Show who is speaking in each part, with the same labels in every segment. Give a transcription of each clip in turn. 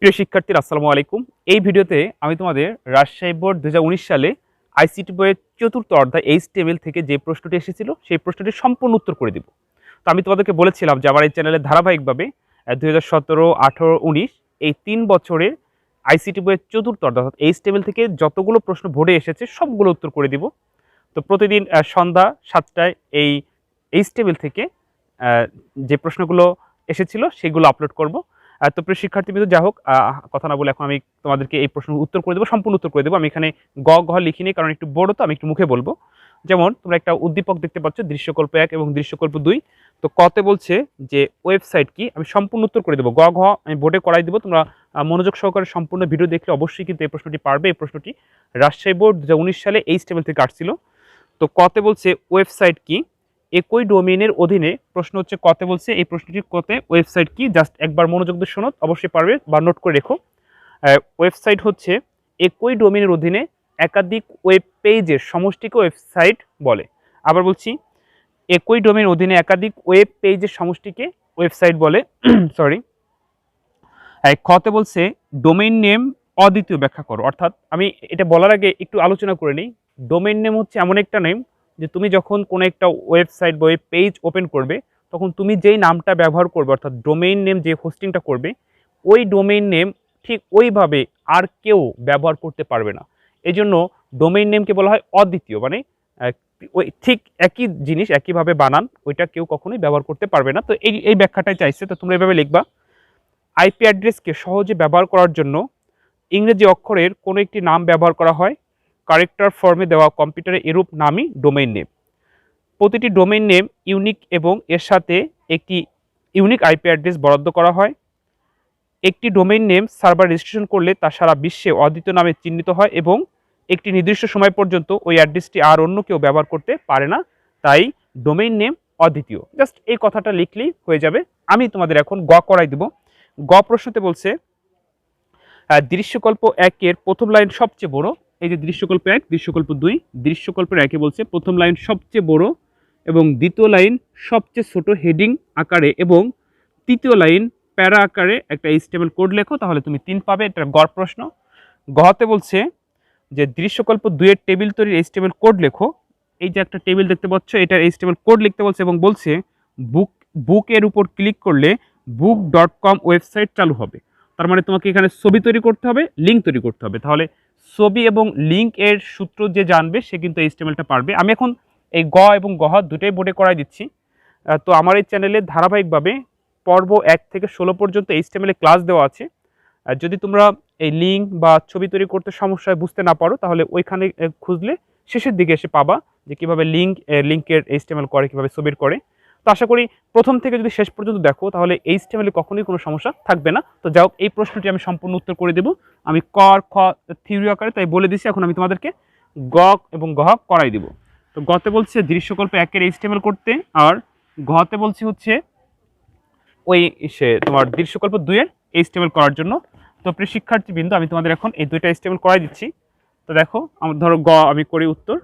Speaker 1: প্রিয় শিক্ষার্থীরা আসসালামু আলাইকুম। এই ভিডিওতে আমি তোমাদের রাজশাহী বোর্ড 2019 সালে আইসিটি বইয়ের চতুর্থ অধ্যায় HTML থেকে যে প্রশ্নটি এসেছিল সেই প্রশ্নটির সম্পূর্ণ উত্তর করে দিব। তো আমি তোমাদেরকে বলেছিলাম যে আমার এই চ্যানেলে ধারাবাহিকভাবে 2017, 18, 19 এই 3 বছরের আইসিটি বইয়ের চতুর্থ অধ্যায় অর্থাৎ HTML থেকে যতগুলো প্রশ্ন বোর্ডে এসেছে সবগুলো উত্তর করে দিব। তো প্রতিদিন সন্ধ্যা 7টায় এই HTML থেকে যে প্রশ্নগুলো এসেছিল সেগুলো আপলোড করব। তো প্রিয় শিক্ষার্থীবৃন্দ, যা হোক, কথা না বলে এখন আমি তোমাদেরকে এই প্রশ্নের উত্তর করে দেবো, সম্পূর্ণ উত্তর করে দেবো। আমি এখানে ঘ লিখিনি কারণ একটু বড়, তো আমি একটু মুখে বলবো। যেমন তোমরা একটা উদ্দীপক দেখতে পাচ্ছ, দৃশ্যকল্প 1 এবং দৃশ্যকল্প 2। তো কতে বলছে যে ওয়েবসাইট কি, আমি সম্পূর্ণ উত্তর করে দেবো। ঘ আমি বোর্ডে করাই দেবো, তোমরা মনোযোগ সহকারে সম্পূর্ণ ভিডিও দেখলে অবশ্যই কিন্তু এই প্রশ্নটি পারবে। এই প্রশ্নটি রাজশাহী বোর্ড 2019 সালে HTML থেকে আসছিল। তো কতে বলছে ওয়েবসাইট কি, একই ডোমেইনের অধীনে প্রশ্ন হচ্ছে কতে বলছে এই প্রশ্নটি কতে ওয়েবসাইট কি, জাস্ট একবার মনোযোগ দিয়ে শোনো, অবশ্যই পারবে বা নোট করে রেখো। ওয়েবসাইট হচ্ছে একই ডোমেইনের অধীনে একাধিক ওয়েব পেজের সমষ্টিকে ওয়েবসাইট বলে। আবার বলছি, একই ডোমেইনের অধীনে একাধিক ওয়েব পেজের সমষ্টিকে ওয়েবসাইট বলে। সরি, খতে বলছে ডোমেইন নেম অদ্বিতীয় ব্যাখ্যা করো। অর্থাৎ আমি এটা বলার আগে একটু আলোচনা করে নিই। ডোমেইন নেম হচ্ছে এমন একটা নেম যে তুমি যখন কোনো একটা ওয়েবসাইট বা ওয়েব পেজ ওপেন করবে তখন তুমি যেই নামটা ব্যবহার করবে, অর্থাৎ ডোমেইন নেম যে হোস্টিংটা করবে, ওই ডোমেইন নেম ঠিক ওইভাবে আর কেউ ব্যবহার করতে পারবে না। এই জন্য ডোমেইন নেমকে বলা হয় অদ্বিতীয়, মানে ওই ঠিক একই জিনিস একইভাবে বানান, ওইটা কেউ কখনোই ব্যবহার করতে পারবে না। তো এই ব্যাখ্যাটাই চাইছে। তো তোমরা এভাবে লিখবা, আইপি অ্যাড্রেসকে সহজে ব্যবহার করার জন্য ইংরেজি অক্ষরের কোনো একটি নাম ব্যবহার করা হয়। ক্যারেক্টার ফর্মে দেওয়া কম্পিউটারে এরূপ নামই ডোমেইন নেম। প্রতিটি ডোমেইন নেম ইউনিক এবং এর সাথে একটি ইউনিক আইপি অ্যাড্রেস বরাদ্দ করা হয়। একটি ডোমেইন নেম সার্ভার রেজিস্ট্রেশন করলে তা সারা বিশ্বে অদ্বিতীয় নামে চিহ্নিত হয় এবং একটি নির্দিষ্ট সময় পর্যন্ত ওই অ্যাড্রেসটি আর অন্য কেউ ব্যবহার করতে পারে না, তাই ডোমেইন নেম অদ্বিতীয়। জাস্ট এই কথাটা লিখলেই হয়ে যাবে। আমি তোমাদের এখন করাই দেব। প্রশ্নতে বলছে দৃশ্যকল্প 1 এর প্রথম লাইন সবচেয়ে বড়। এই যে দৃশ্যকল্প 1, দৃশ্যকল্প 2, দৃশ্যকল্পের 1 বলছে প্রথম লাইন সবচেয়ে বড় এবং দ্বিতীয় লাইন সবচেয়ে ছোট হেডিং আকারে এবং তৃতীয় লাইন প্যারা আকারে একটা HTML কোড লেখো, তাহলে তুমি 3 পাবে। এটা প্রশ্ন। গতে বলছে যে দৃশ্যকল্প 2 এর টেবিল তৈরির HTML কোড লেখো। এই যে একটা টেবিল দেখতে পাচ্ছ, এটার HTML কোড লিখতে বলছে এবং বলছে বুকের উপর ক্লিক করলে book.com ওয়েবসাইট চালু হবে। তার মানে তোমাকে এখানে ছবি তৈরি করতে হবে, লিঙ্ক তৈরি করতে হবে। তাহলে ছবি এবং লিঙ্ক এর সূত্র যে জানবে সে কিন্তু HTMLটা পারবে। আমি এখন এই এবং দুটোই বোর্ডে করাই দিচ্ছি। তো আমার এই চ্যানেলে ধারাবাহিকভাবে পর্ব 1 থেকে 16 পর্যন্ত HTML ক্লাস দেওয়া আছে। যদি তোমরা এই লিঙ্ক বা ছবি তৈরি করতে সমস্যায় বুঝতে না পারো তাহলে ওইখানে খুঁজলে শেষের দিকে এসে পাবা যে কীভাবে লিঙ্কের HTML করে, কীভাবে ছবির করে। তো আশা করি প্রথম থেকে যদি শেষ পর্যন্ত দেখো তাহলে HTML কখনোই কোনো সমস্যা থাকবে না। তো যাই হোক, এই প্রশ্নটি আমি সম্পূর্ণ উত্তর করে দেবো। আমি খ থিওরি আকারে তাই বলে দিচ্ছি, এখন আমি তোমাদেরকে এবং করাই দিব। তো গতে বলছে দৃশ্যকল্প 1 এর HTML করতে, আর ঘতে বলছে হচ্ছে ওই তোমার দৃশ্যকল্প 2 এর HTML করার জন্য। তো প্রিয় শিক্ষার্থীবৃন্দ, আমি তোমাদের এখন এই দুইটা HTML করাই দিচ্ছি। তো দেখো, আমার ধরো আমি করি উত্তর,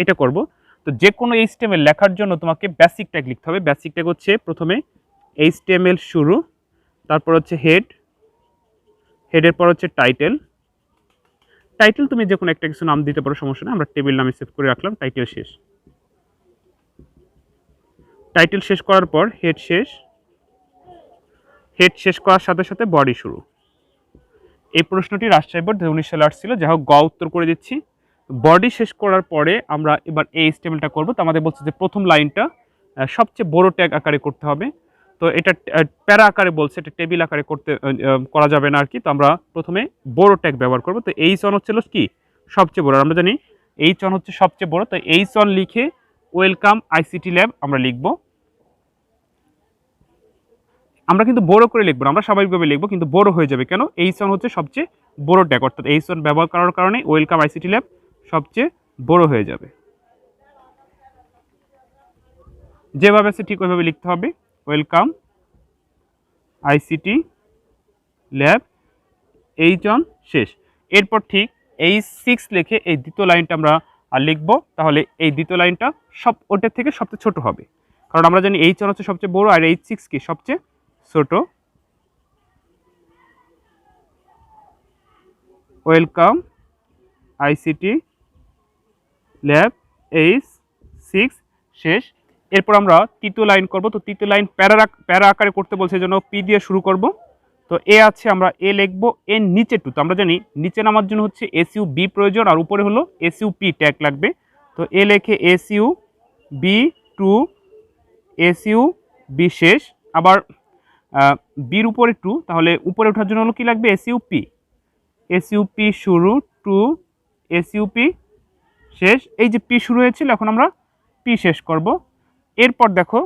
Speaker 1: এটা করব। তো যে কোনো HTML লেখার জন্য তোমাকে বেসিক ট্যাগ লিখতে হবে। বেসিক ট্যাগ হচ্ছে প্রথমে HTML শুরু, তারপর হচ্ছে হেডের পর হচ্ছে টাইটেল তুমি যে কোনো একটা কিছু নাম দিতে পারো, সমস্যা নেই। আমরা টেবিল নামে সেভ করে রাখলাম। টাইটেল শেষ করার পর হেড শেষ করার সাথে সাথে বডি শুরু। এই প্রশ্নটি রাজশাহী বোর্ড 2019 সালে আসছিল। যাই হোক, উত্তর করে দিচ্ছি। বডি শেষ করার পরে আমরা এবার এই HTMLটা করব। তো আমাদের বলছে যে প্রথম লাইনটা সবচেয়ে বড় ট্যাগ আকারে করতে হবে। তো এটা প্যারা আকারে বলছে, এটা টেবিল আকারে করা যাবে না আর কি। তো আমরা প্রথমে বড় ট্যাগ ব্যবহার করব। তো H1 হচ্ছিল কি সবচেয়ে বড়, আমরা জানি H1 হচ্ছে সবচেয়ে বড়। তো H1 লিখে ওয়েলকাম ICT ল্যাব আমরা লিখব। আমরা কিন্তু বড় করে লিখবো না, আমরা স্বাভাবিকভাবে লিখবো, কিন্তু বড় হয়ে যাবে কেন? H1 হচ্ছে সবচেয়ে বড় ট্যাগ, অর্থাৎ H1 ব্যবহার করার কারণে ওয়েলকাম ICT ল্যাব সবচেয়ে বড় হয়ে যাবে। যেভাবে আছে ঠিক ওইভাবে লিখতে হবে, ওয়েলকাম ICT ল্যাব H1 শেষ। এরপর ঠিক H6 লিখে এই দ্বিতীয় লাইনটা আমরা লিখবো। তাহলে এই দ্বিতীয় লাইনটা ওটার থেকে সবচেয়ে ছোট হবে, কারণ আমরা জানি H1 হচ্ছে সবচেয়ে বড় আর H6 কি সবচেয়ে ছোট। ওয়েলকাম আইসিটি ল্যাব H6 শেষ। এরপর আমরা তৃতীয় লাইন করব। তো তৃতীয় লাইন প্যারা আকারে করতে বলছে, জন্য পি দিয়ে শুরু করব। তো এ আছে, আমরা এ লিখব, এর নিচে টু। তো আমরা জানি নিচে নামার জন্য হচ্ছে এসইউ বি প্রয়োজন, আর উপরে হলো এসইউ পি ট্যাগ লাগবে। তো এ লেখে SU B two, SU B শেষ। আবার বির উপরে টু, তাহলে উপরে ওঠার জন্য হলো কি লাগবে, এসইউ পি। এসইউ পি শুরু টু, এসইউ পি শেষ। এই যে পি শুরু হয়েছিল, এখন আমরা পি শেষ করব। এরপর দেখো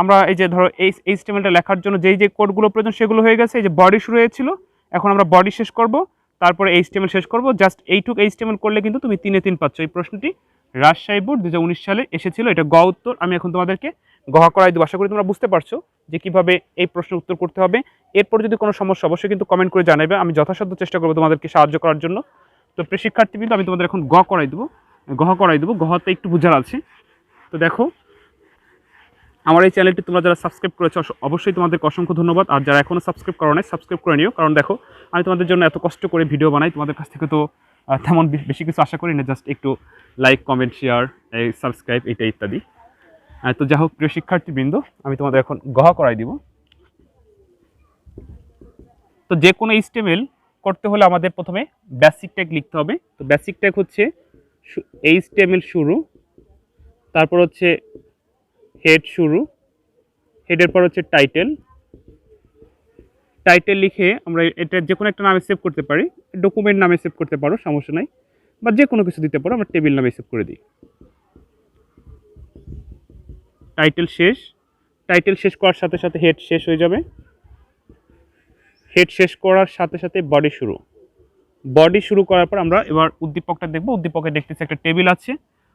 Speaker 1: আমরা এই যে ধরো এই HTML-টা লেখার জন্য যেই যে কোডগুলো প্রয়োজন সেগুলো হয়ে গেছে। এই যে বডি শুরু হয়েছিল, এখন আমরা বডি শেষ করব, তারপরে HTML শেষ করব। জাস্ট এইটুক HTML করলে কিন্তু তুমি 3-3 পাচ্ছ। এই প্রশ্নটি রাজশাহী বোর্ড 2019 সালে এসেছিল। এটা গ উত্তর। আমি এখন তোমাদেরকে গহ করাই দেবো। আশা করি তোমরা বুঝতে পারছো যে কিভাবে এই প্রশ্নের উত্তর করতে হবে। এরপর যদি কোনো সমস্যা অবশ্যই কিন্তু কমেন্ট করে জানাবে, আমি যথাসাধ্য চেষ্টা করবো তোমাদেরকে সাহায্য করার জন্য। তো প্রিয় শিক্ষার্থীবৃন্দ, আমি তোমাদের এখন গহ করাই দেবো। গহতে একটু বোঝার আছে। তো দেখো, আমার এই চ্যানেলটি তোমরা যারা সাবস্ক্রাইব করেছো অবশ্যই তোমাদেরকে অসংখ্য ধন্যবাদ। আর যারা এখনও সাবস্ক্রাইব করো নাই, সাবস্ক্রাইব করে নিও। কারণ দেখো, আমি তোমাদের জন্য এত কষ্ট করে ভিডিও বানাই, তোমাদের কাছ থেকে তো তেমন বেশি কিছু আশা করি না। জাস্ট একটু লাইক, কমেন্ট, শেয়ার, সাবস্ক্রাইব, এটা ইত্যাদি। তো যাই হোক, প্রিয় শিক্ষার্থীবৃন্দ, আমি তোমাদের এখন গহ করাই দিব। তো যে কোনো HTML করতে হলে আমাদের প্রথমে বেসিক ট্যাগ লিখতে হবে। তো বেসিক ট্যাগ হচ্ছে HTML শুরু, তারপর হচ্ছে হেড শুরু, হেডের পর হচ্ছে টাইটেল লিখে আমরা এটা যে কোনো একটা নামে সেভ করতে পারি। ডকুমেন্ট নামে সেভ করতে পারো, সমস্যা নাই, বা যে কোনো কিছু দিতে পারো। আমরা টেবিল নামে সেভ করে দিই। টাইটেল শেষ করার সাথে সাথে হেড শেষ হয়ে যাবে। হেড শেষ করার সাথে সাথে বডি শুরু করার পর আমরা এবার উদ্দীপকটা দেখব। উদ্দীপকে দেখতেছি একটা টেবিল আছে।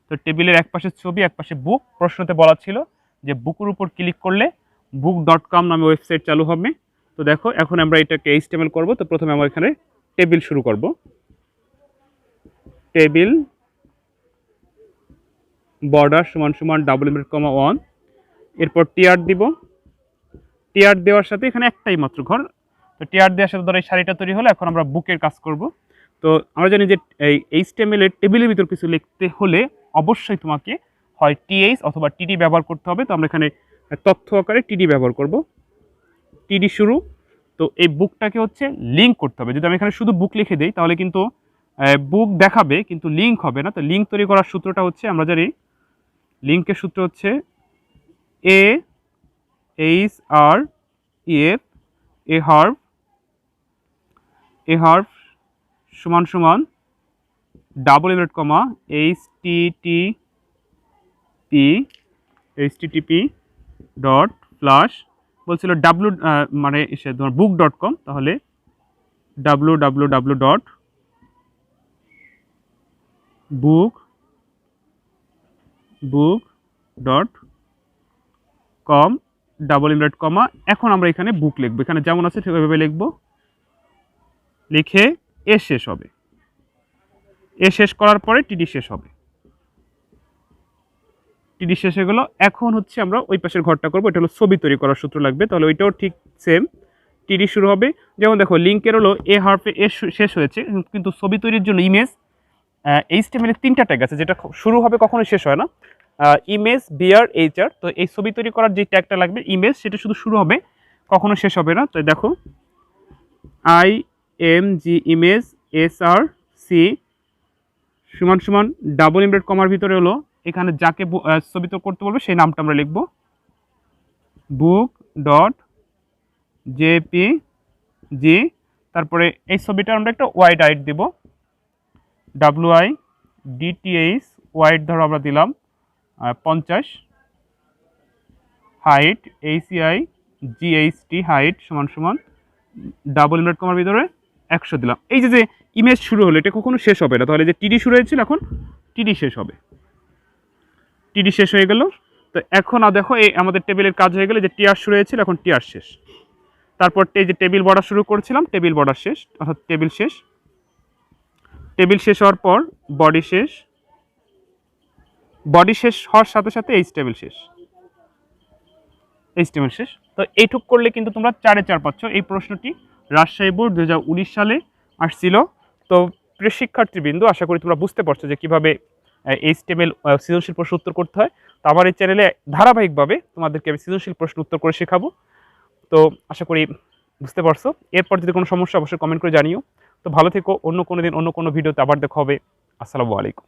Speaker 1: তো টেবিলের এক পাশে ছবি, এক পাশে বুক। প্রশ্নতে বলা ছিল যে বুকের উপর ক্লিক করলে book.com নামে ওয়েবসাইট চালু হবে। তো দেখো, এখন আমরা এটাকে HTML করব। তো প্রথমে আমরা এখানে টেবিল শুরু করব। টেবিল বর্ডার সমান $1। এরপর টিআর দিব। টিআর দেওয়ার সাথে এখানে একটাই মাত্র ঘর। তো টিআর দেওয়ার সাথে ধরো এই শাড়িটা তৈরি হলো। এখন আমরা বুকের কাজ করব। তো আমরা জানি যে এই HTML এর টেবিলের ভিতর কিছু লিখতে হলে অবশ্যই তোমাকে হয় TH অথবা TD ব্যবহার করতে হবে। তো আমরা এখানে তথ্য আকারে TD ব্যবহার করব। TD শুরু। তো এই বুকটাকে হচ্ছে লিঙ্ক করতে হবে। যদি আমি এখানে শুধু বুক লিখে দিই তাহলে কিন্তু বুক দেখাবে, কিন্তু লিঙ্ক হবে না। তো লিঙ্ক তৈরি করার সূত্রটা হচ্ছে, আমরা জানি লিঙ্কের সূত্র হচ্ছে AHREF, এ হার্ভ সমান http ডট ফ্লাশ বলছিল মানে তোমার book.com, তাহলে www.book.com এখন আমরা এখানে বুক লিখবো। এখানে যেমন আছে ঠিক ওইভাবে লিখবো। লিখে এ শেষ হবে। এ শেষ করার পরে টিডি শেষ হবে। টিডি শেষ হয়ে গেল। এখন হচ্ছে আমরা ওই পাশের ঘরটা করবো। এটা হলো ছবি তৈরি করার সূত্র লাগবে। তাহলে ওইটাও ঠিক সেম, টিডি শুরু হবে। যেমন দেখো, লিঙ্কের হলো এ হার্ফে এ শেষ হয়েছে, কিন্তু ছবি তৈরির জন্য ইমেজ HTML-এর 3টা ট্যাগ আছে, যেটা শুরু হবে কখনোই শেষ হয় না। Image, BR, HR। তো এই ছবি তৈরি করার যে ট্যাগটা লাগবে ইমেজ, সেটা শুধু শুরু হবে, কখনো শেষ হবে না। তো দেখো, IMG ইমেজ SRC সমান $, ভিতরে হলো এখানে যাকে ছবি তো করতে বলবে সেই নামটা আমরা লিখব। book.jpg। তারপরে এই ছবিটা আমরা একটা ওয়াইড হাইট দেব, WIDTH ওয়াইড ধরো আমরা দিলাম 50, হাইট HEIGHT হাইট সমান $, ভিতরে 100 দিলাম। এই যে ইমেজ শুরু হলো, এটা কখনো শেষ হবে না। তাহলে যে টিডি শুরু হয়েছিল, এখন টিডি শেষ হবে। টিডি শেষ হয়ে গেল। তো এখন দেখো, এই আমাদের টেবিলের কাজ হয়ে গেলে, যে টিআর শুরু হয়েছিল, এখন টিআর শেষ। তারপর এই যে টেবিল বর্ডার শুরু করেছিলাম, টেবিল বর্ডার শেষ, অর্থাৎ টেবিল শেষ। টেবিল শেষ হওয়ার পর বডি শেষ। বডি শেষ হওয়ার সাথে সাথে HTML শেষ। তো এইটুক করলে কিন্তু তোমরা 4-4 পাচ্ছ। এই প্রশ্নটি রাজশাহী বোর্ড 2019 সালে আসছিল। তো প্রিয় শিক্ষার্থীবৃন্দ, আশা করি তোমরা বুঝতে পারছো যে কীভাবে এইচটিএমএল সৃজনশীল প্রশ্ন উত্তর করতে হয়। তো আমার এই চ্যানেলে ধারাবাহিকভাবে তোমাদেরকে আমি সৃজনশীল প্রশ্ন উত্তর করে শেখাবো। তো আশা করি বুঝতে পারছো। এরপর যদি কোনো সমস্যা অবশ্যই কমেন্ট করে জানিও। তো ভালো থেকো, অন্য কোনো দিন অন্য কোনো ভিডিওতে আবার দেখা হবে। আসসালামু আলাইকুম।